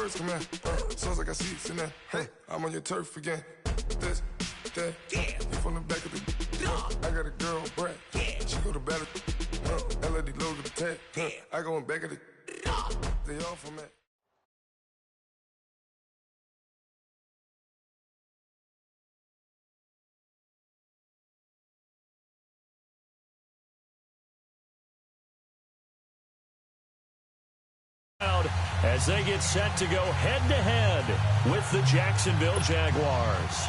birds come in. Sounds like I got seats in there. I'm on your turf again. This, that, you from the back of the. I got a girl, Brad. She go to battle. LED logo the tag. I go in back of the. They all from that. As they get set to go head-to-head with the Jacksonville Jaguars.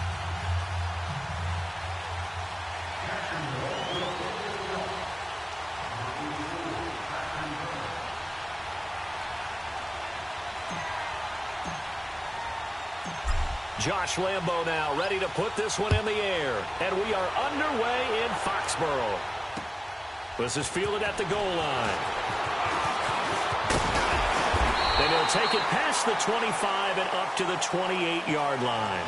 Josh Lambo now ready to put this one in the air. And we are underway in Foxborough. This is fielded at the goal line. And he'll take it past the 25 and up to the 28-yard line.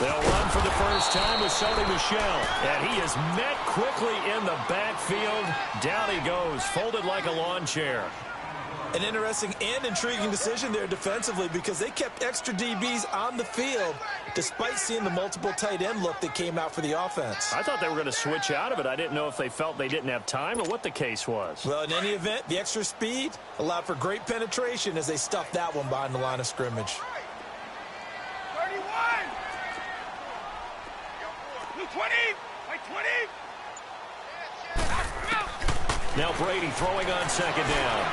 They'll run for the first time with Sony Michel. And he is met quickly in the backfield. Down he goes, folded like a lawn chair. An interesting and intriguing decision there defensively because they kept extra DBs on the field despite seeing the multiple tight end look that came out for the offense. I thought they were going to switch out of it. I didn't know if they felt they didn't have time or what the case was. Well, in any event, the extra speed allowed for great penetration as they stuffed that one behind the line of scrimmage. 31! 20! Like 20! Now Brady throwing on second down.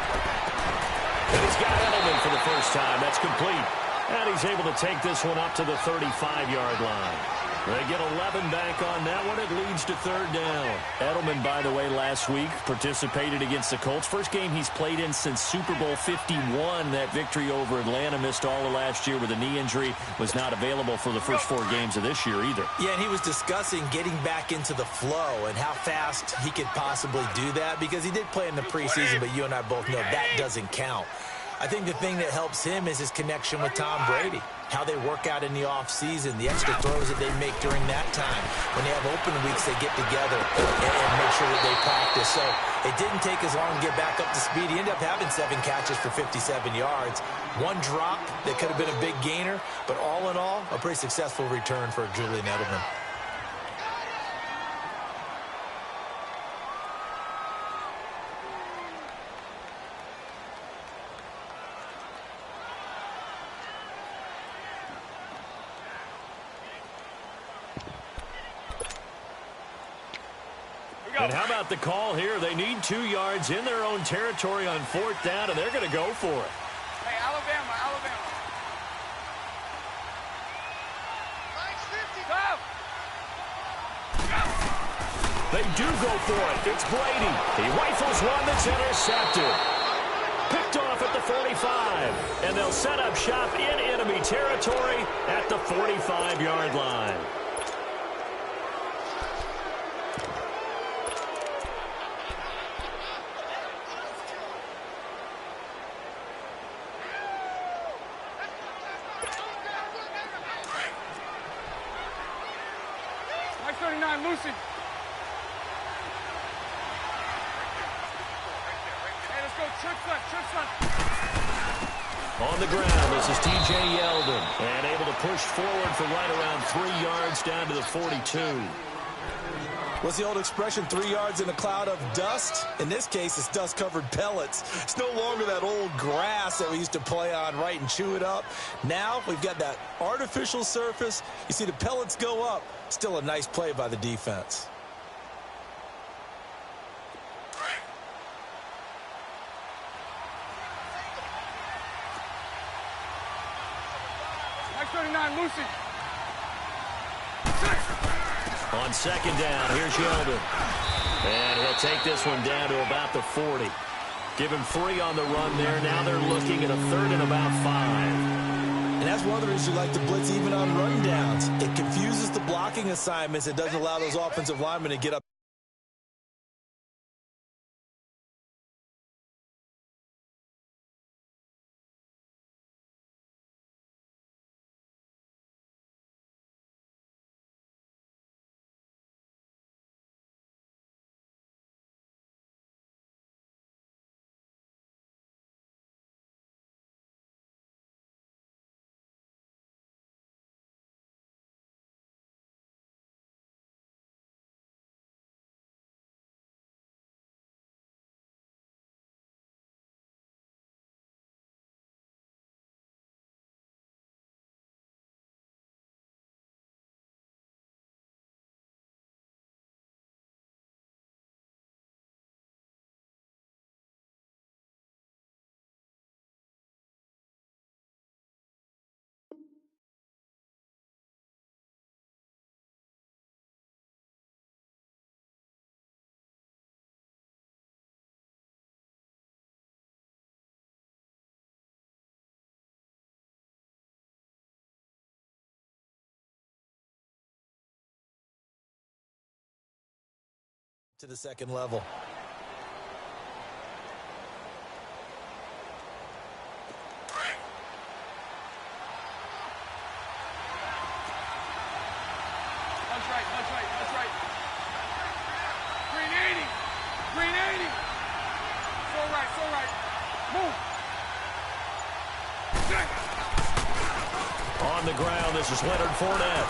And he's got Edelman for the first time. That's complete. And he's able to take this one up to the 35-yard line. They get 11 back on that one. It leads to third down. Edelman, by the way, last week participated against the Colts. First game he's played in since Super Bowl 51. That victory over Atlanta. Missed all of last year with a knee injury. Was not available for the first 4 games of this year either. Yeah, and he was discussing getting back into the flow and how fast he could possibly do that because he did play in the preseason, but you and I both know that doesn't count. I think the thing that helps him is his connection with Tom Brady, how they work out in the offseason, the extra throws that they make during that time. When they have open weeks, they get together and make sure that they practice. So it didn't take as long to get back up to speed. He ended up having 7 catches for 57 yards. 1 drop that could have been a big gainer, but all in all, a pretty successful return for Julian Edelman. And how about the call here? They need 2 yards in their own territory on 4th down, and they're going to go for it. Hey, Alabama. They do go for it. It's Brady. He rifles one that's intercepted. Picked off at the 45. And they'll set up shop in enemy territory at the 45-yard line. Mike 39, Lucy. Hey, let's go. Trips left. On the ground, this is T.J. Yeldon. And able to push forward for right around 3 yards down to the 42. What's the old expression, 3 yards in a cloud of dust? In this case, it's dust-covered pellets. It's no longer that old grass that we used to play on, right, and chew it up. Now we've got that artificial surface. You see the pellets go up. Still a nice play by the defense. Mike 39, Lucy. On second down, here's Yeldon. And he'll take this one down to about the 40. Give him 3 on the run there. Now they're looking at a 3rd and about 5. And that's one of the reasons you like to blitz even on rundowns. It confuses the blocking assignments. It doesn't allow those offensive linemen to get up. To the second level. Punch right, punch right, punch right. Green 80. Green 80. So right. Move. On the ground, this is Leonard Fournette.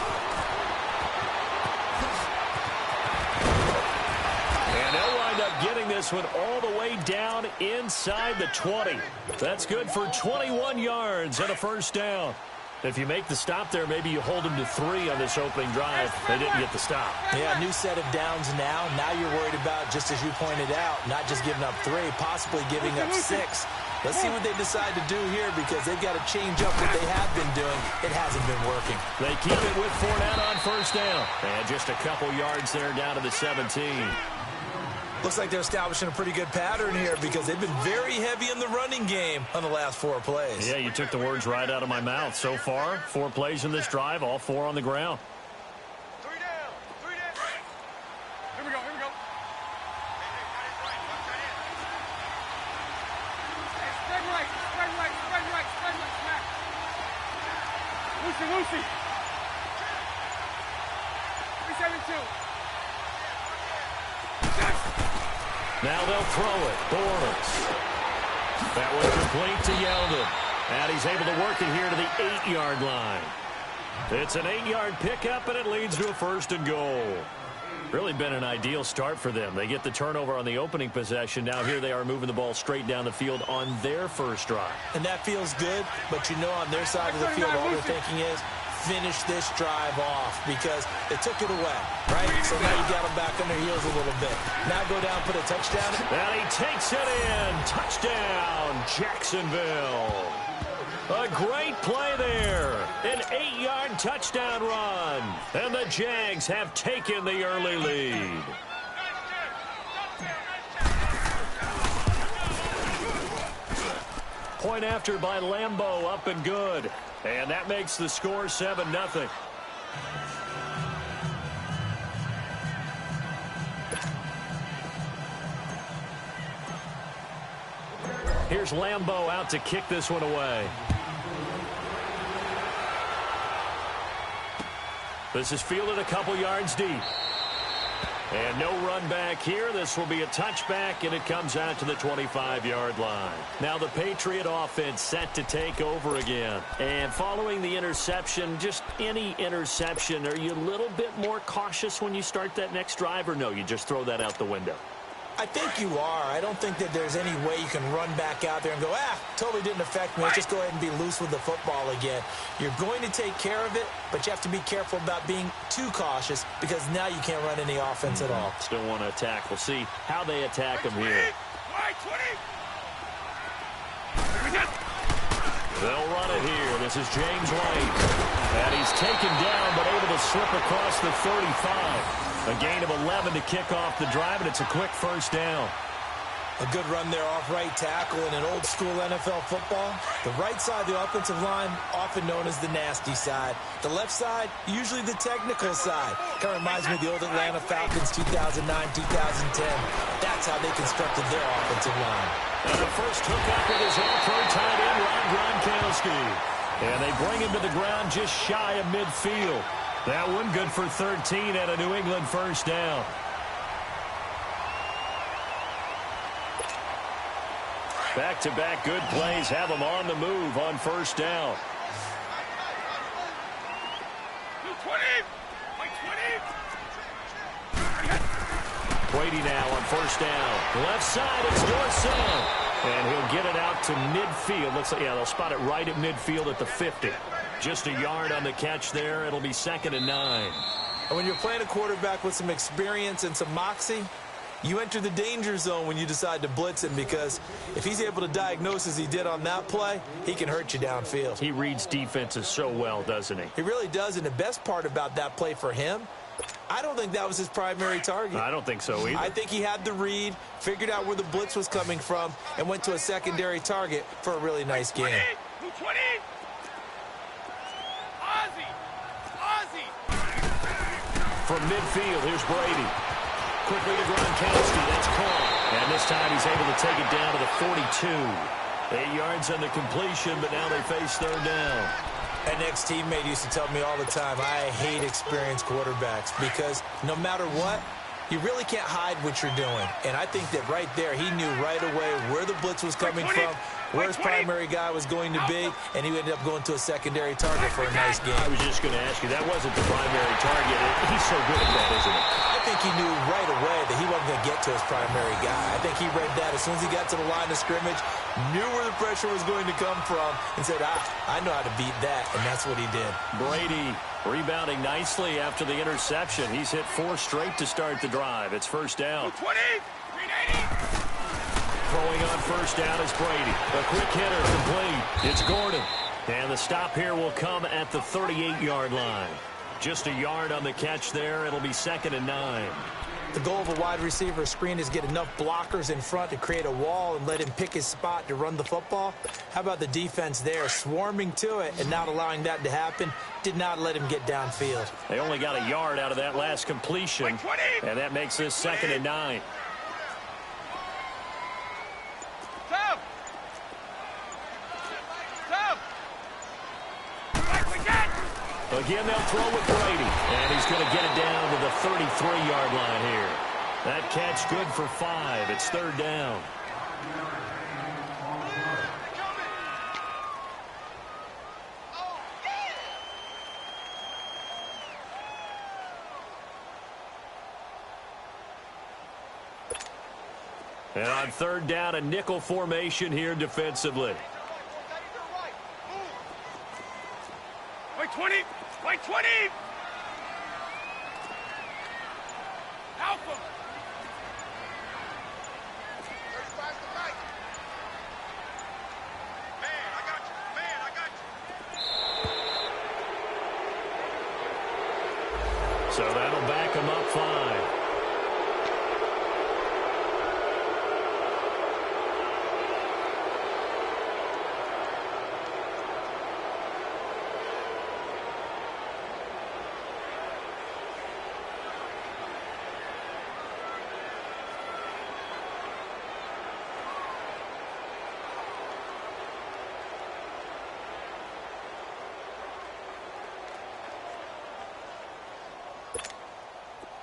And they'll wind up getting this one all the way down inside the 20. That's good for 21 yards and a first down. If you make the stop there, maybe you hold them to 3 on this opening drive. They didn't get the stop. Yeah, new set of downs now. Now you're worried about, just as you pointed out, not just giving up 3, possibly giving up 6. Let's see what they decide to do here, because they've got to change up what they have been doing. It hasn't been working. They keep it with Fournette on first down. And just a couple yards there down to the 17. Looks like they're establishing a pretty good pattern here, because they've been very heavy in the running game on the last 4 plays. Yeah, you took the words right out of my mouth. So far, 4 plays in this drive, all 4 on the ground. 3 down. 3 down. Here we go. Spread right. Smack. Lucy. 372. Now they'll throw it. Bortles. That was complete to Yeldon. And he's able to work it here to the 8-yard line. It's an 8-yard pickup, and it leads to a 1st and goal. Really been an ideal start for them. They get the turnover on the opening possession. Now here they are moving the ball straight down the field on their first drive. And that feels good, but you know on their side of the field, all they're thinking is, finish this drive off, because they took it away, right? So now you got them back on their heels a little bit. Now go down, put a touchdown. And he takes it in. Touchdown, Jacksonville. A great play there. An 8-yard touchdown run. And the Jags have taken the early lead. Point after by Lambeau, up and good. And that makes the score 7-0. Here's Lambeau out to kick this one away. This is fielded a couple yards deep. And no run back here. This will be a touchback, and it comes out to the 25-yard line. Now the Patriot offense set to take over again. And following the interception, just any interception, are you a little bit more cautious when you start that next drive, or no, you just throw that out the window? I think you are. I don't think that there's any way you can run back out there and go, totally didn't affect me. Let's just go ahead and be loose with the football again. You're going to take care of it, but you have to be careful about being too cautious, because now you can't run any offense at all. Still want to attack. We'll see how they attack them here. They'll run it here. This is James White. And he's taken down, but able to slip across the 35. A gain of 11 to kick off the drive, and it's a quick first down. A good run there off right tackle in an old-school NFL football. The right side of the offensive line, often known as the nasty side. The left side, usually the technical side. Kind of reminds me of the old Atlanta Falcons 2009, 2010. That's how they constructed their offensive line. And the first hookup with his all-pro tight end, Rob Gronkowski. And they bring him to the ground just shy of midfield. That one good for 13 and a New England first down. Back-to-back good plays have them on the move on first down. Brady now on first down. Left side, it's Dorsett. And he'll get it out to midfield. Looks like, yeah, they'll spot it right at midfield at the 50. Just a yard on the catch there. It'll be 2nd and 9. And when you're playing a quarterback with some experience and some moxie, you enter the danger zone when you decide to blitz him, because if he's able to diagnose as he did on that play, he can hurt you downfield. He reads defenses so well, doesn't he? He really does, and the best part about that play for him, I don't think that was his primary target. I don't think so either. I think he had the read, figured out where the blitz was coming from, and went to a secondary target for a really nice game. From midfield, here's Brady. Quickly to Gronkowski. That's caught. And this time he's able to take it down to the 42. 8 yards on the completion, but now they face third down. An ex-teammate used to tell me all the time, I hate experienced quarterbacks, because no matter what, you really can't hide what you're doing. And I think that right there, he knew right away where the blitz was coming from, where his primary guy was going to be, and he ended up going to a secondary target for a nice game. I was just going to ask you, that wasn't the primary target. He's so good at that, isn't he? I think he knew right away that he wasn't going to get to his primary guy. I think he read that as soon as he got to the line of scrimmage, knew where the pressure was going to come from, and said, I know how to beat that, and that's what he did. Brady rebounding nicely after the interception. He's hit 4 straight to start the drive. It's first down. 20, 380. Throwing on first down is Brady. A quick hitter complete. It's Gordon. And the stop here will come at the 38-yard line. Just a yard on the catch there. It'll be 2nd and 9. The goal of a wide receiver screen is get enough blockers in front to create a wall and let him pick his spot to run the football. How about the defense there, swarming to it and not allowing that to happen? Did not let him get downfield. They only got a yard out of that last completion, and that makes this 2nd and 9. Again, they'll throw with Brady, and he's going to get it down to the 33-yard line here. That catch good for 5. It's third down. And on third down, a nickel formation here defensively. Wait, 20. Wait, 20. Alpha. Man, I got you. Man, I got you. So that'll back him up 5.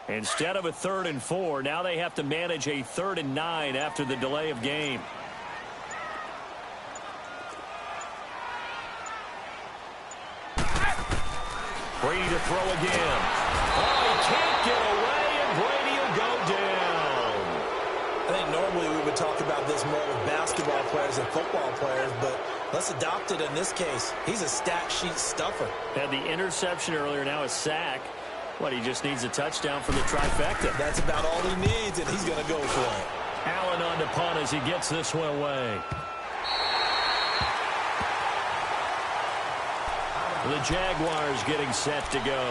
Instead of a 3rd and 4, now they have to manage a 3rd and 9 after the delay of game. Brady to throw again. Oh, he can't get away, and Brady will go down. I think normally we would talk about this more with basketball players and football players, but let's adopt it in this case. He's a stat sheet stuffer. Had the interception earlier, now a sack. What, he just needs a touchdown for the trifecta. That's about all he needs, and he's going to go for it. Allen on the punt as he gets this one away. The Jaguars getting set to go.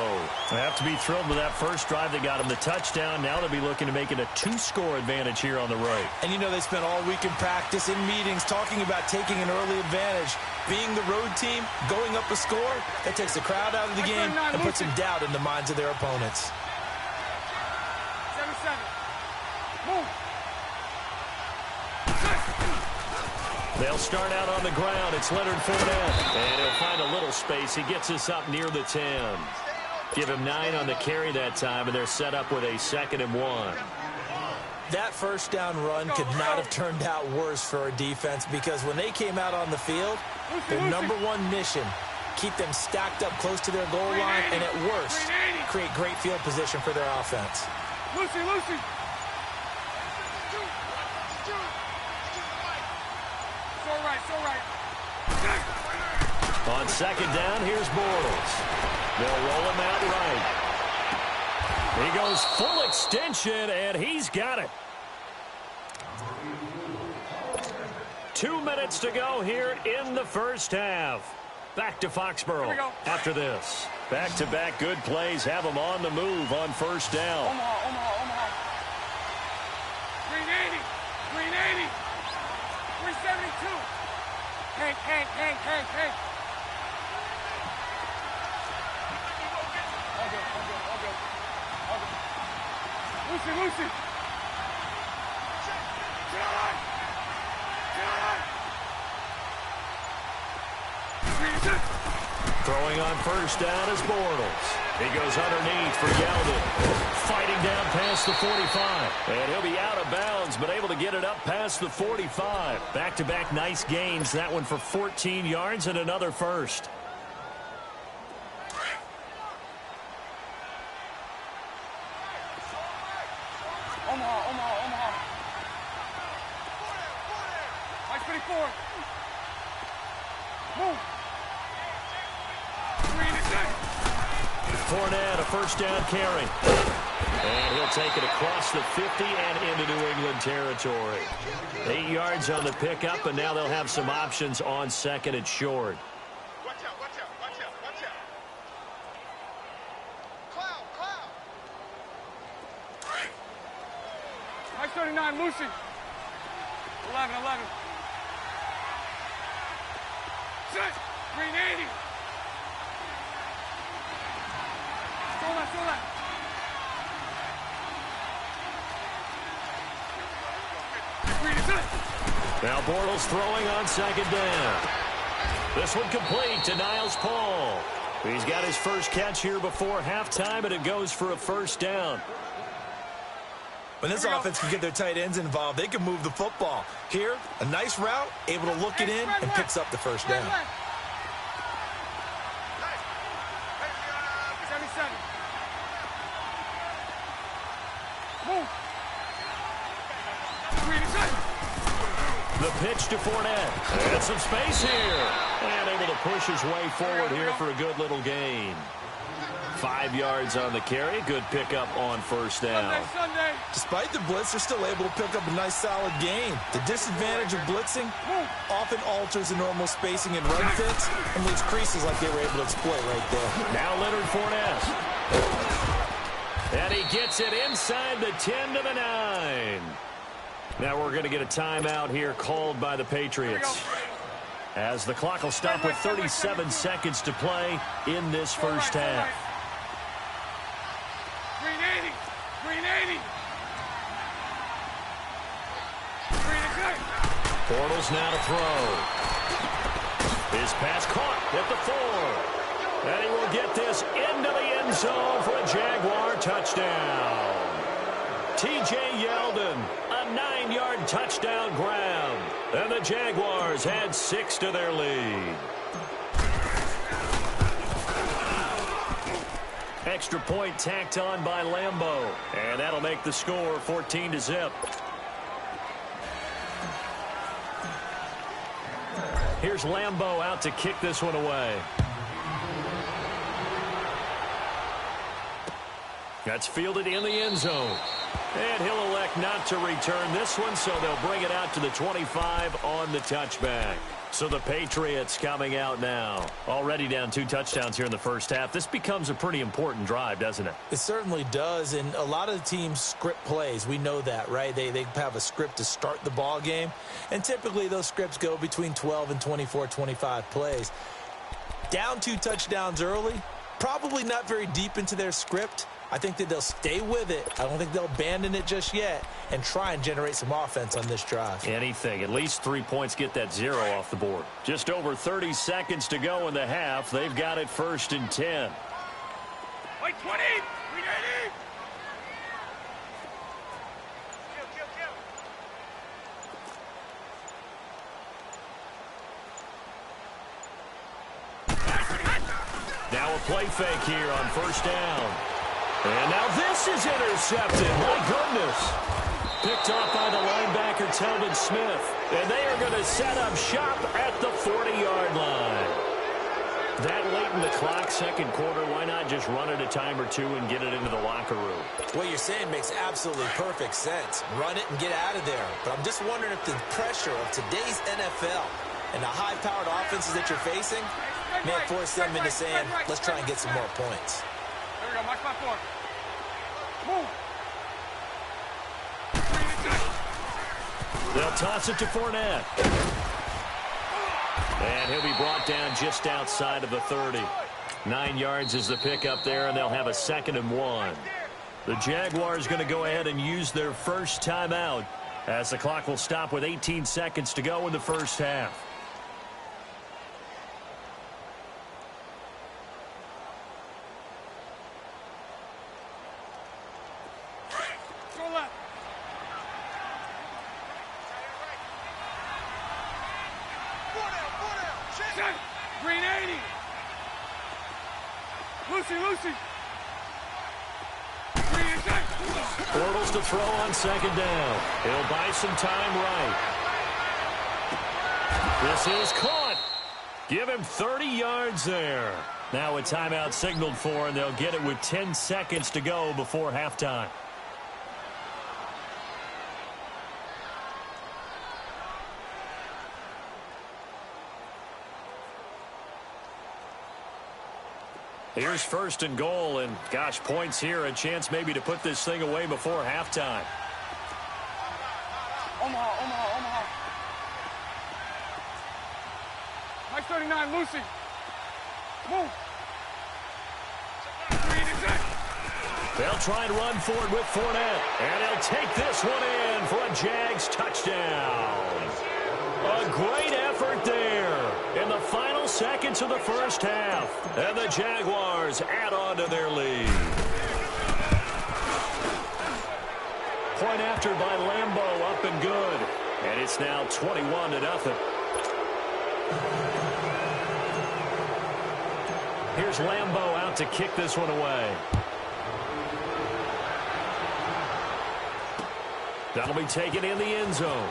They have to be thrilled with that first drive that got them the touchdown. Now they'll be looking to make it a 2-score advantage here on the road. And you know they spent all week in practice, in meetings, talking about taking an early advantage. Being the road team, going up a score, that takes the crowd out of the game and puts some doubt in the minds of their opponents. 7-7. Move. They'll start out on the ground. It's Leonard Fournette. And he'll find a little space. He gets us up near the 10. Give him 9 on the carry that time, and they're set up with a 2nd and 1. That first down run could not have turned out worse for our defense, because when they came out on the field, their number one mission, keep them stacked up close to their goal line, and at worst, create great field position for their offense. Lucy. It's all right. On 2nd down, here's Bortles. They'll roll him out right. He goes full extension, and he's got it. 2 minutes to go here in the first half. Back to Foxborough after this. Back-to-back good plays have them on the move on first down. Omaha. 380. 372. Hank. All good. Lucy. Get on! Throwing on first down is Bortles. He goes underneath for Yeldon. Fighting down past the 45. And he'll be out of bounds, but able to get it up past the 45. Back-to-back nice gains. That one for 14 yards and another first. Omaha. Mike 24. Move. Fournette, a first down carry. And he'll take it across the 50 and into New England territory. 8 yards on the pickup, and now they'll have some options on 2nd and short. Watch out. Cloud. Mike 39, Lucy. 11. Set. 380. Throw that. Now Bortles throwing on 2nd down. This one complete to Niles Paul. He's got his first catch here before halftime, and it goes for a first down. When this offense can get their tight ends involved, they can move the football. Here, a nice route, able to look it in, and picks up the first down. 77. Move. The pitch to Fournette. And some space here. And able to push his way forward here for a good little gain. 5 yards on the carry. Good pickup on first down. Sunday. Despite the blitz, they're still able to pick up a nice solid gain. The disadvantage of blitzing often alters the normal spacing and run fits and leaves creases like they were able to exploit right there. Now Leonard Fournette. And he gets it inside the 10 to the 9. Now we're going to get a timeout here called by the Patriots, as the clock will stop with 37 seconds to play in this first half. 380. Bortles now to throw. His pass caught at the 4. And he will get this into the end zone for a Jaguar touchdown. T.J. Yeldon, a 9-yard touchdown grab. And the Jaguars add 6 to their lead. Extra point tacked on by Lambeau. And that'll make the score 14-0. Here's Lambeau out to kick this one away. That's fielded in the end zone. And he'll elect not to return this one, so they'll bring it out to the 25 on the touchback. So the Patriots coming out now. Already down 2 touchdowns here in the first half. This becomes a pretty important drive, doesn't it? It certainly does, and a lot of the teams script plays. We know that, right? They have a script to start the ball game, and typically those scripts go between 12 and 24, 25 plays. Down 2 touchdowns early, probably not very deep into their script. I think that they'll stay with it. I don't think they'll abandon it just yet and try and generate some offense on this drive. Anything. At least 3 points, get that 0 off the board. Just over 30 seconds to go in the half. They've got it 1st and 10. Wait, 20! 380! Now a play fake here on 1st down. And now this is intercepted. My goodness. Picked off by the linebacker, Telvin Smith. And they are going to set up shop at the 40-yard line. That late in the clock, second quarter, why not just run it a time or two and get it into the locker room? What you're saying makes absolutely perfect sense. Run it and get out of there. But I'm just wondering if the pressure of today's NFL and the high-powered offenses that you're facing may force them into saying, let's try and get some more points. There we go, mark my form. Move. They'll toss it to Fournette. And he'll be brought down just outside of the 30. 9 yards is the pickup there, and they'll have a 2nd and 1. The Jaguars going to go ahead and use their first timeout as the clock will stop with 18 seconds to go in the first half. Green 80. Lucy. Bortles to throw on 2nd down. He'll buy some time right. This is caught. Give him 30 yards there. Now a timeout signaled for, and they'll get it with 10 seconds to go before halftime. Here's 1st and goal, and gosh, points here, a chance maybe to put this thing away before halftime. Omaha. Mike 39, Lucy. Move. They'll try and run forward with Fournette, and he'll take this one in for a Jags touchdown. A great effort there in the final seconds of the first half. And the Jaguars add on to their lead. Point after by Lambeau, up and good. And it's now 21-0. Here's Lambeau out to kick this one away. That'll be taken in the end zone.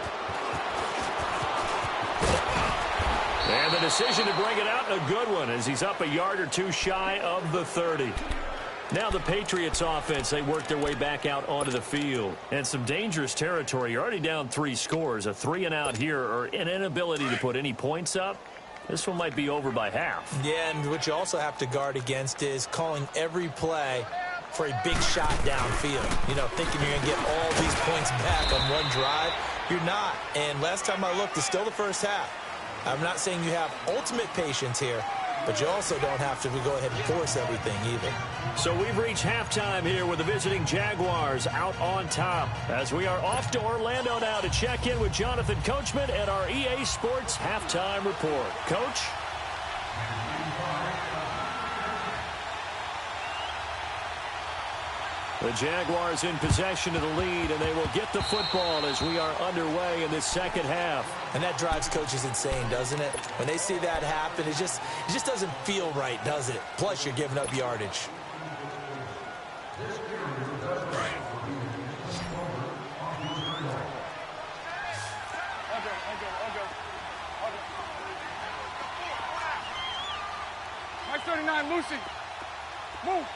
And the decision to bring it out, and a good one, as he's up a yard or two shy of the 30. Now the Patriots offense, they work their way back out onto the field. And some dangerous territory. You're already down 3 scores. A 3-and-out here, or an inability to put any points up. This one might be over by half. Yeah, and what you also have to guard against is calling every play for a big shot downfield. You know, thinking you're going to get all these points back on one drive. You're not. And last time I looked, it's still the first half. I'm not saying you have ultimate patience here, but you also don't have to go ahead and force everything either. So we've reached halftime here with the visiting Jaguars out on top, as we are off to Orlando now to check in with Jonathan Coachman at our EA Sports Halftime Report. Coach? The Jaguars in possession of the lead, and they will get the football as we are underway in this second half. And that drives coaches insane, doesn't it? When they see that happen, it just doesn't feel right, does it? Plus, you're giving up yardage. Mike 39, Lucy. Move.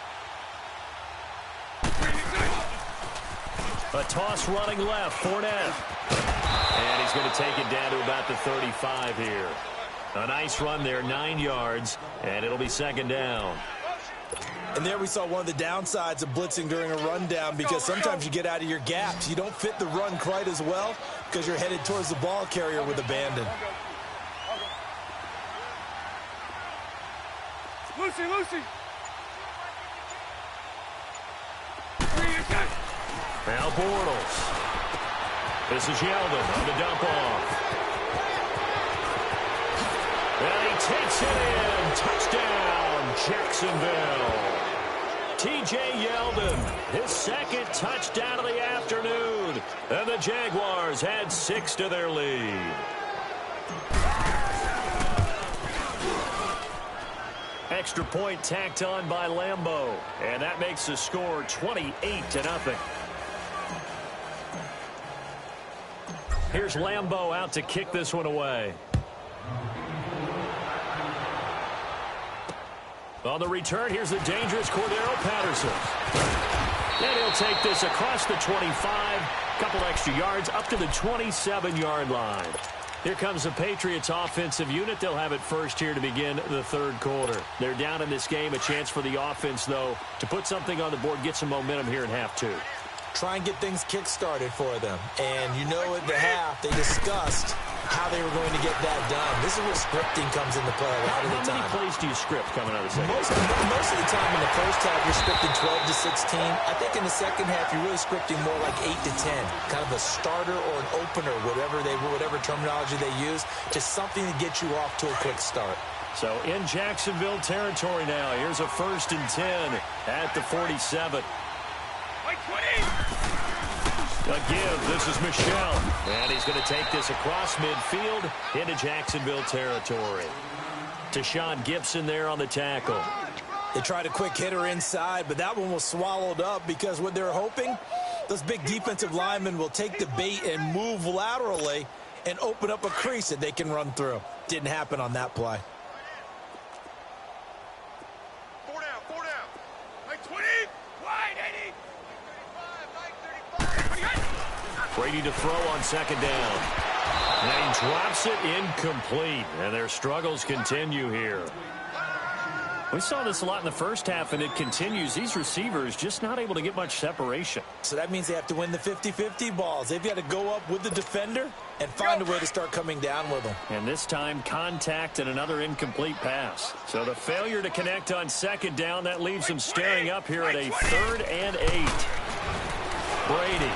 A toss running left, Fournette. And he's going to take it down to about the 35 here. A nice run there, 9 yards, and it'll be second down. And there we saw one of the downsides of blitzing during a rundown, because sometimes you get out of your gaps. You don't fit the run quite as well because you're headed towards the ball carrier with abandon. Lucy. Now Bortles. This is Yeldon on the dump off. And he takes it in. Touchdown, Jacksonville. T.J. Yeldon, his second touchdown of the afternoon. And the Jaguars had 6 to their lead. Extra point tacked on by Lambeau. And that makes the score 28-0. Here's Lambeau out to kick this one away. On the return, here's the dangerous Cordero Patterson. And he'll take this across the 25, couple extra yards up to the 27-yard line. Here comes the Patriots offensive unit. They'll have it first here to begin the third quarter. They're down in this game. A chance for the offense, though, to put something on the board, get some momentum here in half two. Try and get things kick-started for them. And you know at the half, they discussed how they were going to get that done. This is where scripting comes into play a lot of the time. How many plays do you script coming out of the second? Most of the time in the first half, you're scripting 12 to 16. I think in the second half, you're really scripting more like 8 to 10. Kind of a starter or an opener, whatever terminology they use. Just something to get you off to a quick start. So in Jacksonville territory now. Here's a 1st and 10 at the 47. A give. This is Michel. And he's going to take this across midfield into Jacksonville territory. Tashawn Gibson there on the tackle. They tried a quick hitter inside, but that one was swallowed up because what they're hoping, those big defensive linemen will take the bait and move laterally and open up a crease that they can run through. Didn't happen on that play. 4 down. Like 20. Wide 80. Brady to throw on second down. And he drops it incomplete. And their struggles continue here. We saw this a lot in the first half, and it continues. These receivers just not able to get much separation. So that means they have to win the 50-50 balls. They've got to go up with the defender and find a way to start coming down with them. And this time, contact and another incomplete pass. So the failure to connect on second down, that leaves them staring up here at a 3rd and 8. Brady.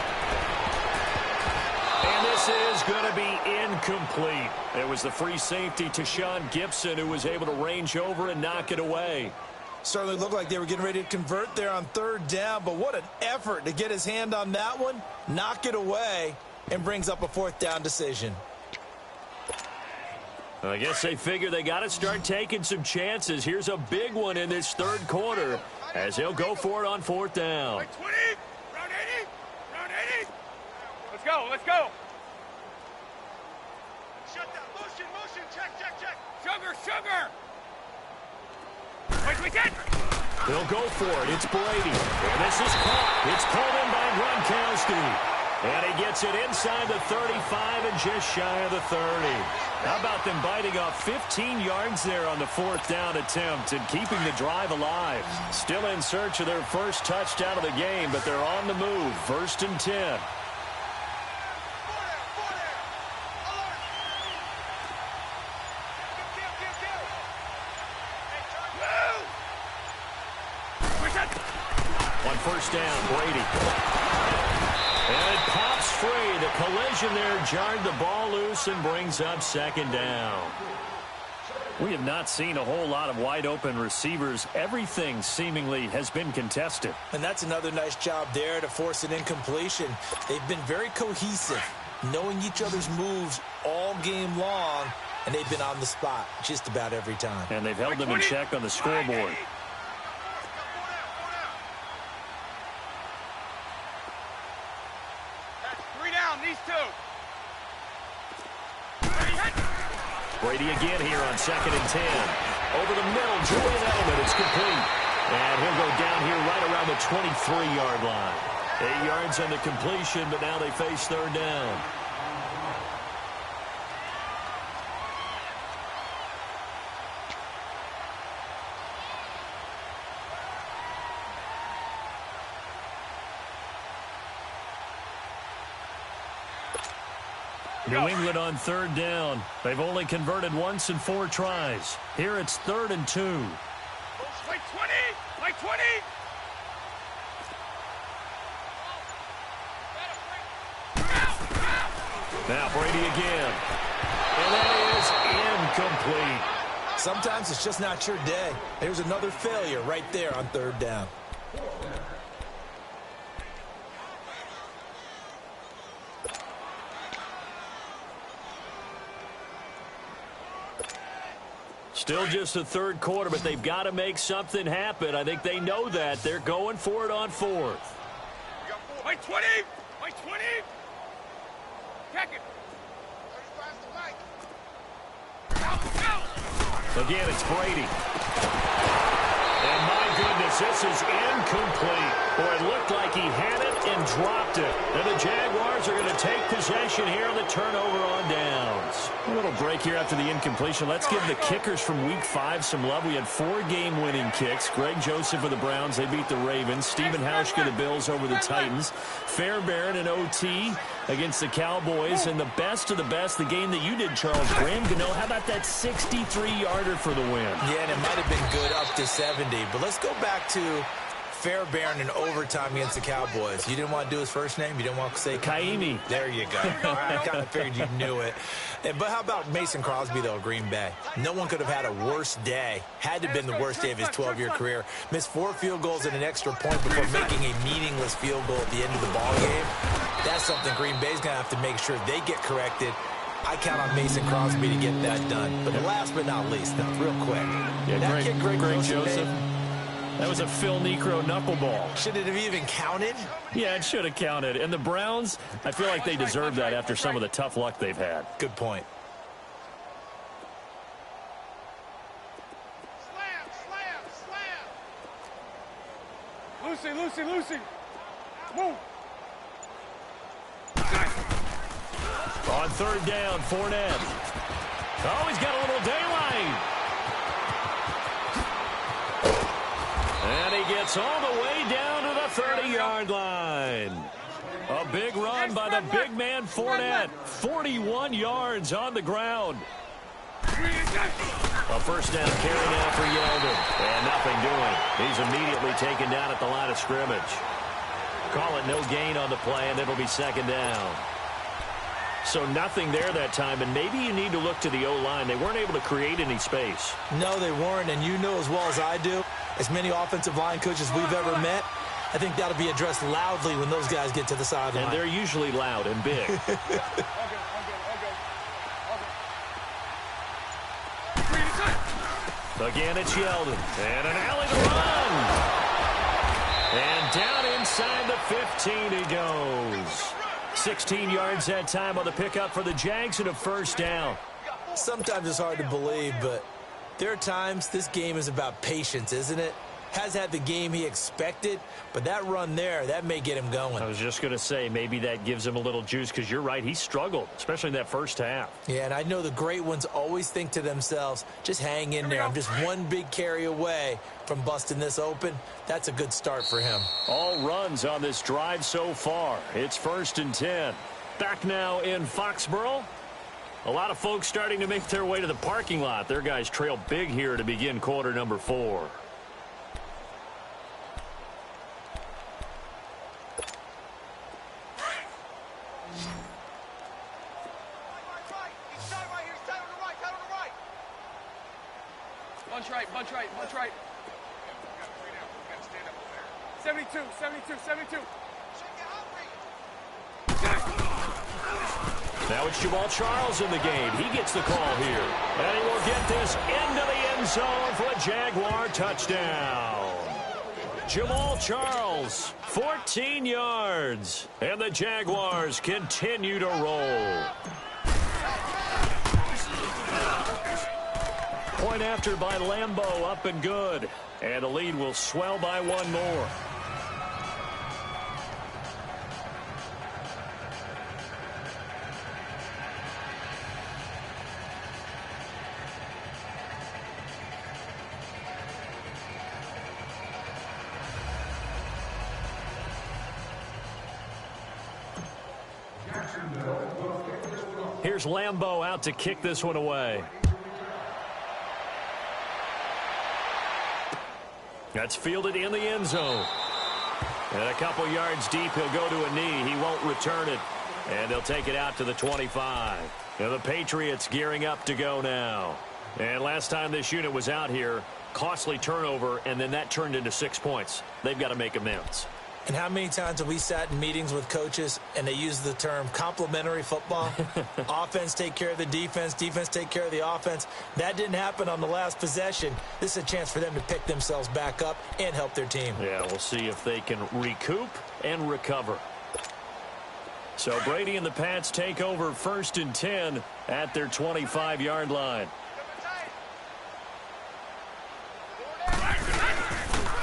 And this is going to be incomplete. It was the free safety, Tashawn Gibson, who was able to range over and knock it away. Certainly looked like they were getting ready to convert there on 3rd down, but what an effort to get his hand on that one, knock it away, and brings up a 4th down decision. I guess they figure they got to start taking some chances. Here's a big one in this third quarter as he'll go for it on 4th down. 20. Round 80. Let's go. Shut down. Motion. Check. Sugar. Wait, They'll go for it. It's Brady. And this is caught. It's pulled in by Gronkowski. And he gets it inside the 35 and just shy of the 30. How about them biting off 15 yards there on the 4th down attempt and keeping the drive alive? Still in search of their first touchdown of the game, but they're on the move. 1st and 10. On 1st down, Brady. And it pops free. The collision there jarred the ball loose and brings up 2nd down. We have not seen a whole lot of wide open receivers. Everything seemingly has been contested. And that's another nice job there to force an incompletion. They've been very cohesive, knowing each other's moves all game long, and they've been on the spot just about every time. And they've held them in check on the scoreboard. These two. Brady again here on 2nd and 10. Over the middle, Julian Edelman. It's complete. And he'll go down here right around the 23-yard line. 8 yards on the completion, but now they face 3rd down. New England on third down. They've only converted once in 4 tries. Here it's 3rd and 2. Like 20! Like 20! Now Brady again. And that is incomplete. Sometimes it's just not your day. There's another failure right there on 3rd down. Still just the 3rd quarter, but they've got to make something happen. I think they know that. They're going for it on 4th. Like 20! Like 20! Check it! Again, it's Brady. And my goodness, this is incomplete. Boy, it looked like he had it and dropped it. And the Jaguars are going to take possession here on the turnover on downs. A little break here after the incompletion. Let's give the kickers from Week 5 some love. We had 4 game-winning kicks. Greg Joseph of the Browns, they beat the Ravens. Stephen Hauschka, the Bills, over the Titans. Fairbairn and OT against the Cowboys. And the best of the best, the game that you did, Charles, Graham Gano. How about that 63-yarder for the win? Yeah, and it might have been good up to 70. But let's go back to Fairbairn in overtime against the Cowboys. You didn't want to do his first name? You didn't want to say Kaimi. There you go. I kind of figured you knew it. But how about Mason Crosby, though, Green Bay? No one could have had a worse day. Had to have been the worst day of his 12-year career. Missed 4 field goals and an extra point before making a meaningless field goal at the end of the ball game. That's something Green Bay's going to have to make sure they get corrected. I count on Mason Crosby to get that done. But last but not least, now, real quick. Yeah, that kid, Greg Joseph. That was a Phil Necro knuckleball. Should it have even counted? Yeah, it should have counted. And the Browns, I feel like they deserve that after some of the tough luck they've had. Good point. Lucy, Lucy, Lucy. Move. On 3rd down, Fournette. Oh, he's got a little daylight. And he gets all the way down to the 30-yard line. A big run by the big man, Fournette. 41 yards on the ground. A first down carry now for Yeldon. And nothing doing. He's immediately taken down at the line of scrimmage. Call it no gain on the play, and it'll be 2nd down. So nothing there that time, and maybe you need to look to the O-line. They weren't able to create any space. No, they weren't, and you know as well as I do, as many offensive line coaches we've ever met, I think that'll be addressed loudly when those guys get to the sideline. And they're usually loud and big. Again, it's Yeldon. And an alley to run. And down inside the 15 he goes. 16 yards that time on the pickup for the Jags and a first down. Sometimes it's hard to believe, but there are times this game is about patience, isn't it? Has had the game he expected, but that run there, that may get him going. I was just going to say, maybe that gives him a little juice, because you're right, he struggled, especially in that first half. Yeah, and I know the great ones always think to themselves, just hang in there. I'm just one big carry away from busting this open. That's a good start for him. All runs on this drive so far. It's 1st and 10. Back now in Foxborough. A lot of folks starting to make their way to the parking lot. Their guys trail big here to begin quarter number 4. Bunch right. 72. Now it's Jamal Charles in the game. He gets the call here. And he will get this into the end zone for a Jaguar touchdown. Jamal Charles, 14 yards. And the Jaguars continue to roll. Point after by Lambeau, up and good. And the lead will swell by 1 more. Here's Lambeau out to kick this one away. That's fielded in the end zone. And a couple yards deep, he'll go to a knee. He won't return it. And they'll take it out to the 25. Now the Patriots gearing up to go now. And last time this unit was out here, costly turnover, and then that turned into 6 points. They've got to make amends. And how many times have we sat in meetings with coaches and they use the term complementary football? Offense take care of the defense, defense take care of the offense. That didn't happen on the last possession. This is a chance for them to pick themselves back up and help their team. Yeah, we'll see if they can recoup and recover. So Brady and the Pats take over 1st and 10 at their 25-yard line.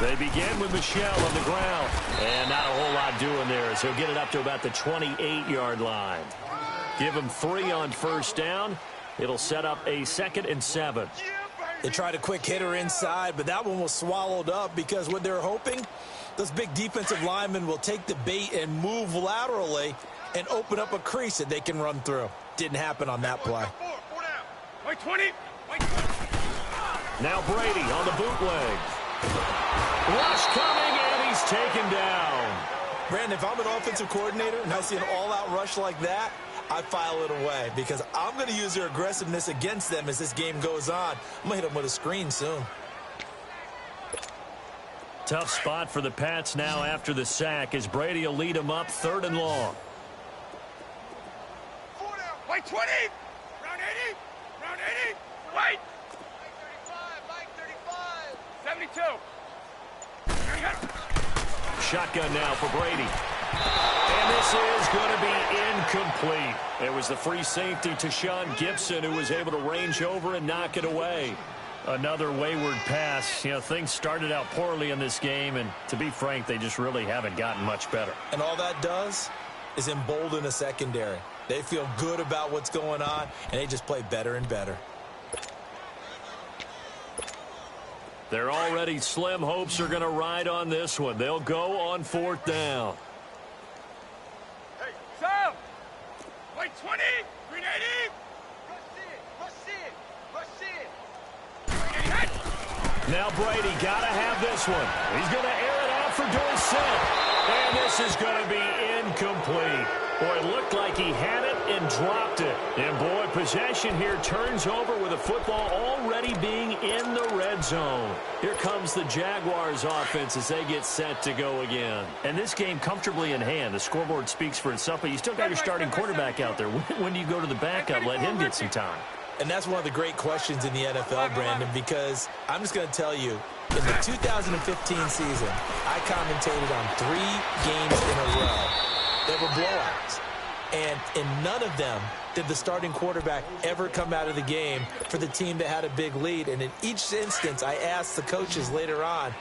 They begin with Michel on the ground. And not a whole lot doing there as he'll get it up to about the 28-yard line. Give him 3 on 1st down. It'll set up a 2nd and 7. They tried a quick hitter inside, but that one was swallowed up because what they're hoping, those big defensive linemen will take the bait and move laterally and open up a crease that they can run through. Didn't happen on that play. Wait 20. Now Brady on the bootleg. Rush coming, and he's taken down. Brandon, if I'm an offensive coordinator and I see an all-out rush like that, I file it away because I'm going to use their aggressiveness against them as this game goes on. I'm going to hit them with a screen soon. Tough spot for the Pats now after the sack as Brady will lead them up 3rd and long. Wait 20. Round 80. Round 80. Wait. 72. Shotgun now for Brady. And this is going to be incomplete. It was the free safety to Sean Gibson who was able to range over and knock it away. Another wayward pass. You know, things started out poorly in this game, and to be frank, they just really haven't gotten much better. And all that does is embolden a secondary. They feel good about what's going on, and they just play better and better. Their already slim hopes are going to ride on this one. They'll go on 4th down. Hey, Sam! Wait 20! 380! Rush it! Now Brady got to have this one. He's going to air it out for Dorsett. And this is going to be incomplete. Boy, it looked like he had it and dropped it. And, boy, possession here turns over with a football already being in the red zone. Here comes the Jaguars offense as they get set to go again. And this game comfortably in hand. The scoreboard speaks for itself, but you still got your starting quarterback out there. When do you go to the backup? Let him get some time. And that's one of the great questions in the NFL, Brandon, because I'm just going to tell you, in the 2015 season, I commentated on 3 games in a row. They were blowouts. And in none of them did the starting quarterback ever come out of the game for the team that had a big lead. And in each instance, I asked the coaches later on,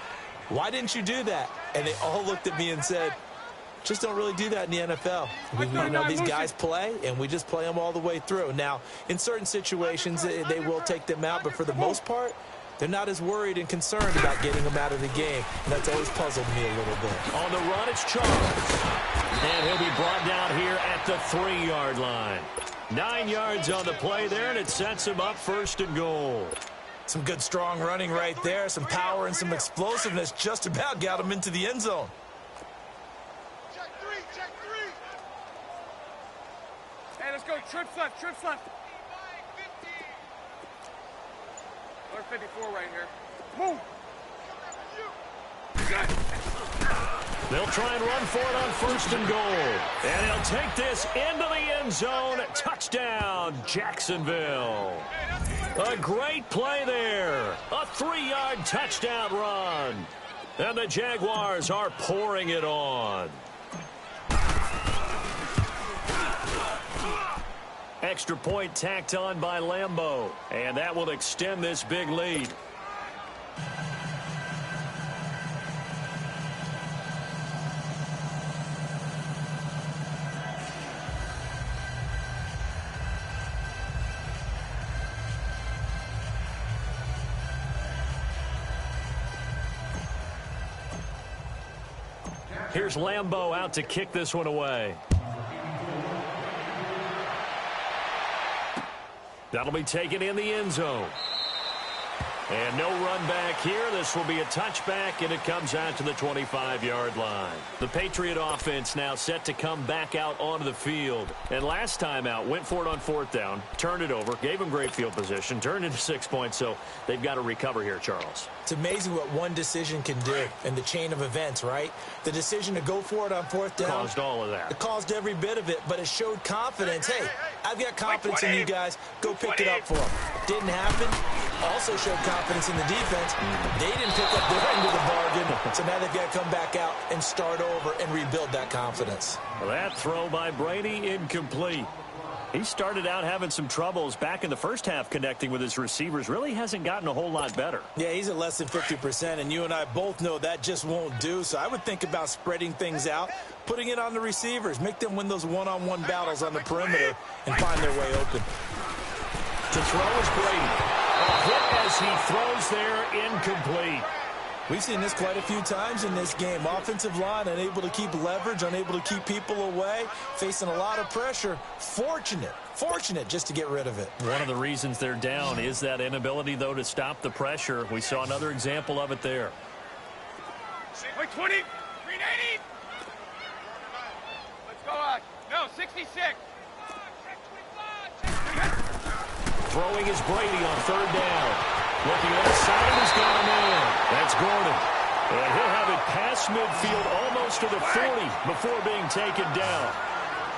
why didn't you do that? And they all looked at me and said, just don't really do that in the NFL. These guys play, and we just play them all the way through. Now, in certain situations, they will take them out, but for the most part, they're not as worried and concerned about getting them out of the game. And that's always puzzled me a little bit. On the run, it's Charles. And he'll be brought down here at the 3-yard line. 9 yards on the play there, and it sets him up 1st and goal. Some good, strong running right there. Some power and some explosiveness just about got him into the end zone. Check 3, check 3. Hey, let's go. Trips left, trips left. 54 right here. Move. They'll try and run for it on 1st and goal. And he'll take this into the end zone. Touchdown, Jacksonville. A great play there. A 3-yard touchdown run. And the Jaguars are pouring it on. Extra point tacked on by Lambeau. And that will extend this big lead. Here's Lambeau out to kick this one away. That'll be taken in the end zone. And no run back here. This will be a touchback, and it comes out to the 25-yard line. The Patriot offense now set to come back out onto the field. And last time out, went for it on 4th down, turned it over, gave them great field position, turned into 6 points, so they've got to recover here, Charles. It's amazing what one decision can do in the chain of events, right? The decision to go for it on 4th down. Caused all of that. It caused every bit of it, but it showed confidence. Hey, I've got confidence in you guys. Go pick it up for them. Didn't happen. Also showed confidence in the defense. They didn't pick up their end of the bargain, so now they've got to come back out and start over and rebuild that confidence. Well, that throw by Brady, incomplete. He started out having some troubles back in the first half connecting with his receivers. Really hasn't gotten a whole lot better. Yeah, he's at less than 50%, and you and I both know that just won't do. So I would think about spreading things out, putting it on the receivers, make them win those one-on-one battles on the perimeter and find their way open. To throw is Brady. A hit as he throws there, incomplete. We've seen this quite a few times in this game. Offensive line unable to keep leverage, unable to keep people away, facing a lot of pressure. Fortunate just to get rid of it. One of the reasons they're down is that inability, though, to stop the pressure. We saw another example of it there. Wait, 20, 380. Let's go on. No, 66. Throwing is Brady on 3rd down. Looking inside, he's got a man. That's Gordon. And he'll have it past midfield almost to the 40 before being taken down.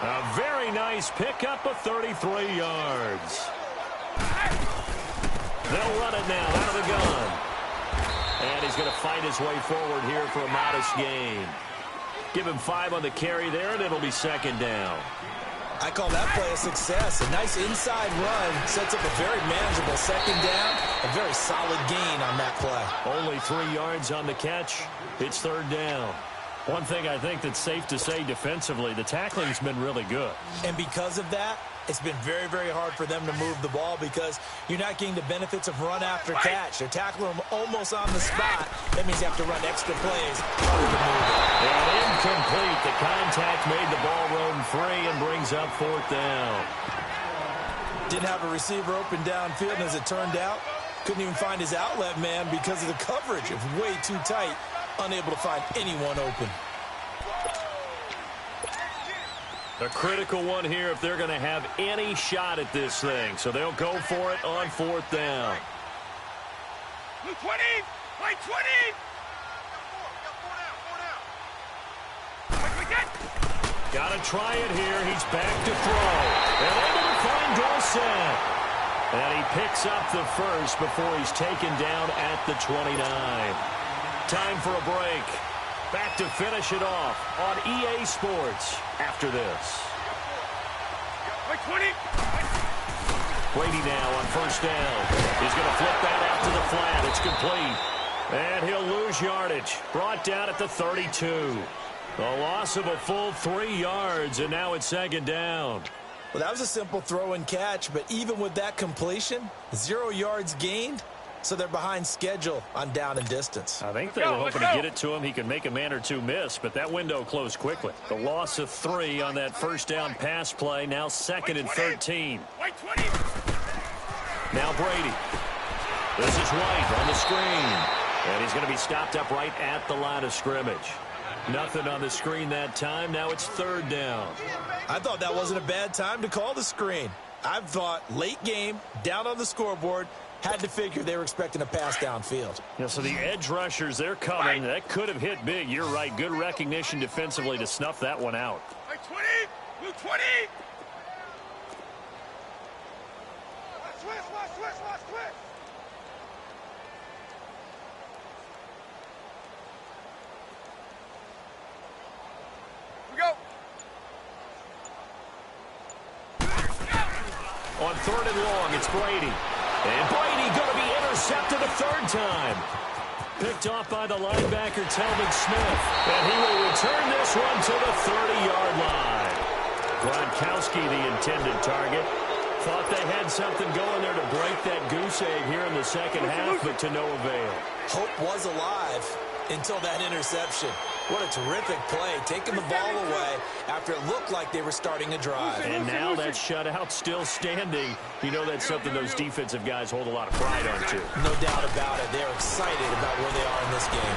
A very nice pickup of 33 yards. They'll run it now out of the gun. And he's going to fight his way forward here for a modest gain. Give him 5 on the carry there, and it'll be 2nd down. I call that play a success. A nice inside run sets up a very manageable 2nd down. A very solid gain on that play. Only 3 yards on the catch. It's 3rd down. One thing I think that's safe to say defensively, the tackling's been really good. And because of that, it's been very, very hard for them to move the ball because you're not getting the benefits of run after catch. They're tackling them almost on the spot. That means you have to run extra plays. And incomplete. The contact made the ball roam free and brings up 4th down. Didn't have a receiver open downfield, and as it turned out, couldn't even find his outlet man because of the coverage. It was way too tight. Unable to find anyone open. A critical one here if they're going to have any shot at this thing. So they'll go for it on 4th down. 20, play 20. Got to try it here. He's back to throw. And able to find Dorsett. And he picks up the first before he's taken down at the 29. Time for a break. Back to finish it off on EA Sports after this. Wait, 20. Brady now on 1st down. He's going to flip that out to the flat. It's complete. And he'll lose yardage. Brought down at the 32. A loss of a full 3 yards, and now it's 2nd down. Well, that was a simple throw and catch, but even with that completion, 0 yards gained. So they're behind schedule on down and distance. I think they were hoping to get it to him. He could make a man or two miss, but that window closed quickly. The loss of 3 on that 1st down pass play. Now 2nd and 13. Now Brady. This is White on the screen. And he's going to be stopped up right at the line of scrimmage. Nothing on the screen that time. Now it's 3rd down. I thought that wasn't a bad time to call the screen. I thought late game, down on the scoreboard, had to figure they were expecting a pass downfield. Yeah, so the edge rushers, they're coming. That could have hit big. You're right. Good recognition defensively to snuff that one out. 20, blue 20. Let's twist. We go. On 3rd and long, it's Brady. And Brady going to be intercepted a 3rd time. Picked off by the linebacker, Telvin Smith. And he will return this one to the 30-yard line. Gronkowski, the intended target. Thought they had something going there to break that goose egg here in the 2nd half, but to no avail. Hope was alive. until that interception. What a terrific play, taking the ball away after it looked like they were starting a drive. And now that shutout still standing. You know that's something those defensive guys hold a lot of pride on, too. No doubt about it. They're excited about where they are in this game.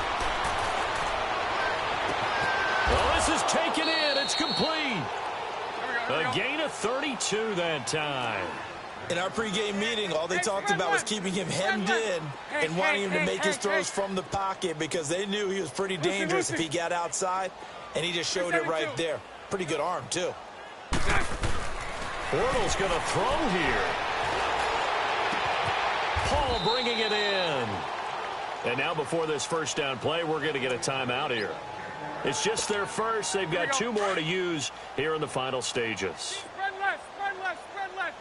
Well, this is taken in. It's complete. A gain of 32 that time. In our pregame meeting, all they talked about was keeping him hemmed in and wanting him to make his throws from the pocket because they knew he was pretty dangerous if he got outside, and he just showed it right there. Pretty good arm, too. Bortles going to throw here. Paul bringing it in. And now before this first down play, we're going to get a timeout here. It's just their first. They've got 2 more to use here in the final stages. Spread left, spread left, spread left.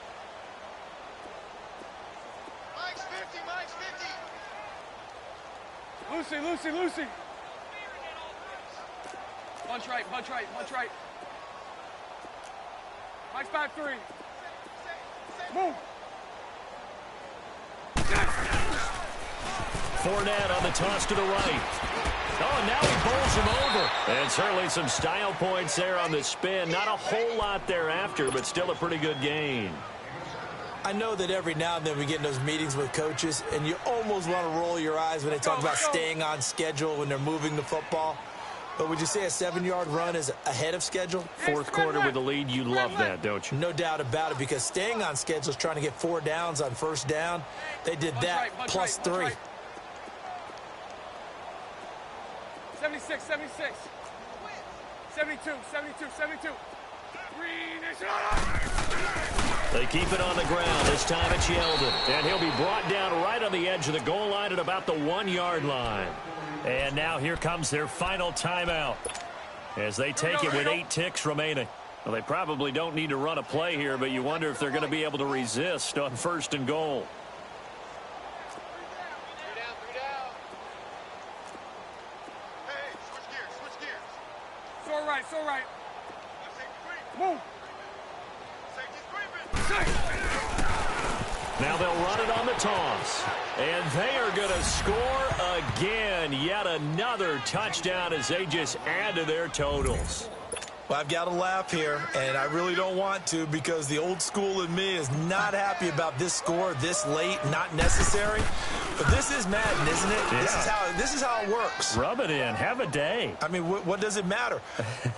Mike's 50, Mike's 50. Lucy. Bunch right. Mike's 5-3. Move. Fournette on the toss to the right. Oh, now he bowls him over. And certainly some style points there on the spin. Not a whole lot thereafter, but still a pretty good gain. I know that every now and then we get in those meetings with coaches, and you almost want to roll your eyes when they talk about staying on schedule when they're moving the football. But would you say a 7-yard run is ahead of schedule? Fourth quarter with the lead, you love that, don't you? No doubt about it, because staying on schedule is trying to get 4 downs on first down. They did that plus 3. 76. 72. They keep it on the ground. This time it's Yeldon. And he'll be brought down right on the edge of the goal line at about the 1-yard line. And now here comes their final timeout as they take it with 8 ticks remaining. Well, they probably don't need to run a play here, but you wonder if they're going to be able to resist on 1st and goal. So right. Move. Now they'll run it on the toss. And they are going to score again. Yet another touchdown as they just add to their totals. Well, I've got to laugh here, and I really don't want to because the old school in me is not happy about this score this late, not necessary. But this is Madden, isn't it? Yeah. This is how it works. Rub it in. Have a day. I mean, what does it matter?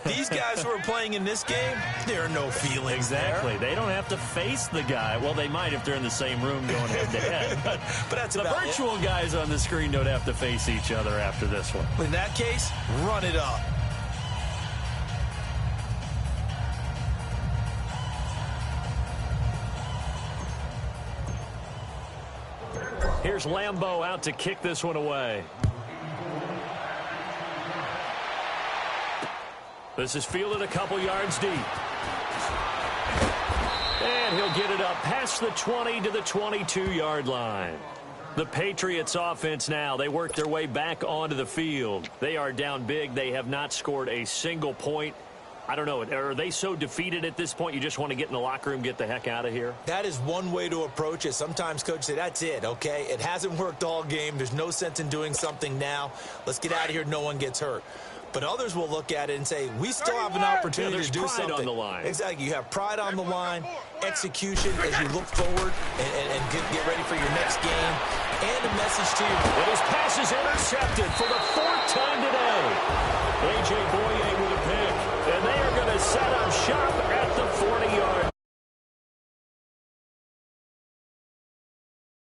These guys who are playing in this game, there are no feelings Exactly. there. They don't have to face the guy. Well, they might if they're in the same room going head-to-head. But that's the about virtual guys on the screen don't have to face each other after this one. In that case, run it up. Here's Lambeau out to kick this one away. This is fielded a couple yards deep. And he'll get it up past the 20 to the 22-yard line. The Patriots offense now, they work their way back onto the field. They are down big. They have not scored a single point. I don't know. Are they so defeated at this point you just want to get in the locker room, get the heck out of here? That is one way to approach it. Sometimes coaches say, that's it, okay? It hasn't worked all game. There's no sense in doing something now. Let's get out of here. No one gets hurt. But others will look at it and say, we still have an opportunity to do something. Pride on the line. Exactly. You have pride on the line, execution as you look forward and get ready for your next game, and a message to you. And his pass is intercepted for the 4th time